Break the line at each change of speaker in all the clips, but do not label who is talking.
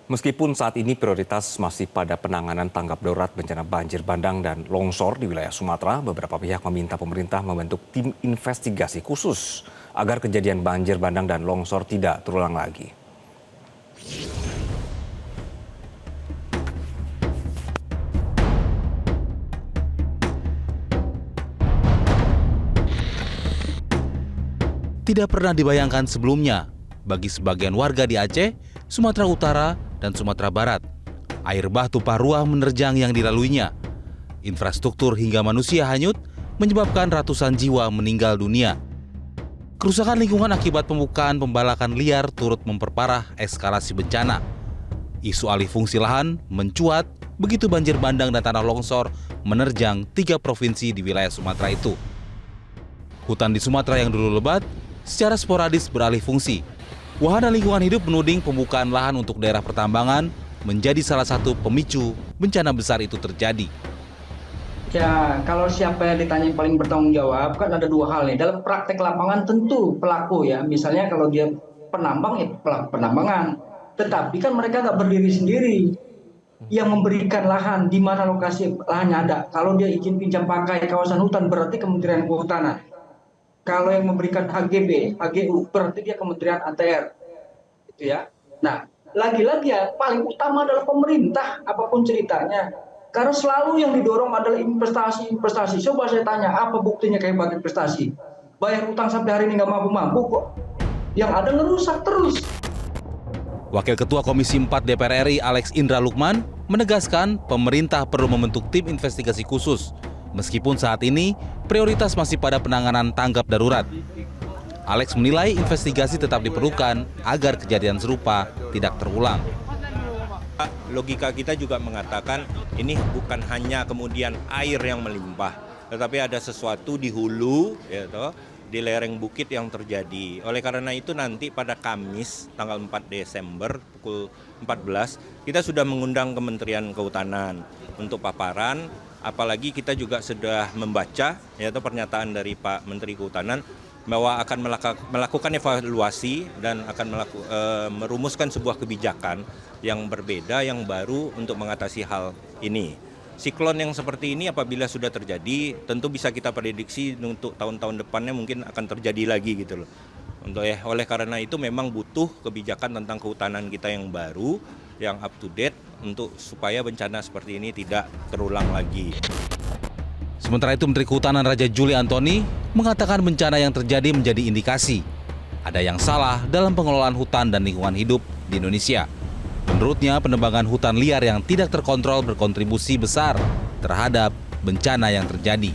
Meskipun saat ini prioritas masih pada penanganan tanggap darurat bencana banjir bandang dan longsor di wilayah Sumatera, beberapa pihak meminta pemerintah membentuk tim investigasi khusus agar kejadian banjir bandang dan longsor tidak terulang lagi.
Tidak pernah dibayangkan sebelumnya bagi sebagian warga di Aceh, Sumatera Utara, dan Sumatera Barat. Air bah tumpah ruah menerjang yang dilaluinya. Infrastruktur hingga manusia hanyut menyebabkan ratusan jiwa meninggal dunia. Kerusakan lingkungan akibat pembukaan pembalakan liar turut memperparah eskalasi bencana. Isu alih fungsi lahan mencuat begitu banjir bandang dan tanah longsor menerjang 3 provinsi di wilayah Sumatera itu. Hutan di Sumatera yang dulu lebat secara sporadis beralih fungsi. Wahana Lingkungan Hidup menuding pembukaan lahan untuk daerah pertambangan menjadi salah satu pemicu bencana besar itu terjadi.
Ya, kalau siapa yang ditanya yang paling bertanggung jawab, kan ada 2 hal nih. Dalam praktek lapangan tentu pelaku ya. Misalnya kalau dia penambang, ya pelaku penambangan. Tetapi kan mereka nggak berdiri sendiri. Yang memberikan lahan, di mana lokasi lahannya ada. Kalau dia izin pinjam pakai kawasan hutan, berarti Kementerian Kehutanan. Kalau yang memberikan HGB, HGU, berarti dia Kementerian ATR. Gitu ya. Nah, lagi-lagi ya, paling utama adalah pemerintah, apapun ceritanya. Karena selalu yang didorong adalah investasi. Coba saya tanya, apa buktinya kayak investasi? Bayar utang sampai hari ini nggak mampu-mampu kok. Yang ada ngerusak terus.
Wakil Ketua Komisi 4 DPR RI Alex Indra Lukman menegaskan pemerintah perlu membentuk tim investigasi khusus. Meskipun saat ini prioritas masih pada penanganan tanggap darurat. Alex menilai investigasi tetap diperlukan agar kejadian serupa tidak terulang.
Logika kita juga mengatakan ini bukan hanya kemudian air yang melimpah, tetapi ada sesuatu di hulu, di lereng bukit yang terjadi. Oleh karena itu nanti pada Kamis tanggal 4 Desember pukul 14 kita sudah mengundang Kementerian Kehutanan untuk paparan. Apalagi kita juga sudah membaca pernyataan dari Pak Menteri Kehutanan bahwa akan melakukan evaluasi dan akan merumuskan sebuah kebijakan yang berbeda, yang baru untuk mengatasi hal ini. Siklon yang seperti ini apabila sudah terjadi, tentu bisa kita prediksi untuk tahun-tahun depannya mungkin akan terjadi lagi gitu loh. Oleh karena itu memang butuh kebijakan tentang kehutanan kita yang baru, yang up to date untuk supaya bencana seperti ini tidak terulang lagi.
Sementara itu Menteri Kehutanan Raja Juli Antoni mengatakan bencana yang terjadi menjadi indikasi ada yang salah dalam pengelolaan hutan dan lingkungan hidup di Indonesia. Menurutnya, penebangan hutan liar yang tidak terkontrol berkontribusi besar terhadap bencana yang terjadi.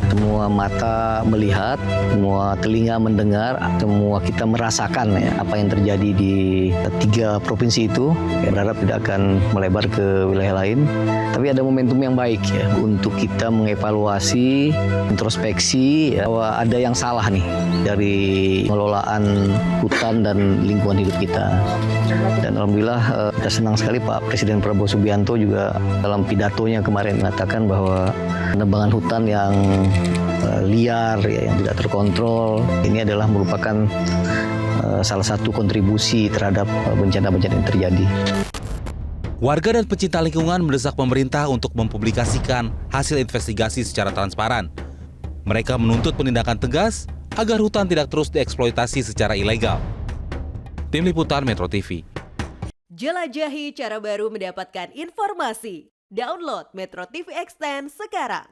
Semua mata melihat, semua telinga mendengar, semua kita merasakan ya, apa yang terjadi di 3 provinsi itu. Ya, berharap tidak akan melebar ke wilayah lain. Tapi ada momentum yang baik ya untuk kita mengevaluasi, introspeksi ya, bahwa ada yang salah nih dari pengelolaan hutan dan lingkungan hidup kita. Dan alhamdulillah kita senang sekali Pak Presiden Prabowo Subianto juga dalam pidatonya kemarin mengatakan bahwa penebangan hutan yang liar, ya, yang tidak terkontrol, ini adalah merupakan salah satu kontribusi terhadap bencana-bencana yang terjadi.
Warga dan pecinta lingkungan mendesak pemerintah untuk mempublikasikan hasil investigasi secara transparan. Mereka menuntut penindakan tegas agar hutan tidak terus dieksploitasi secara ilegal. Tim Liputan Metro TV.
Jelajahi cara baru mendapatkan informasi. Download Metro TV Extend sekarang.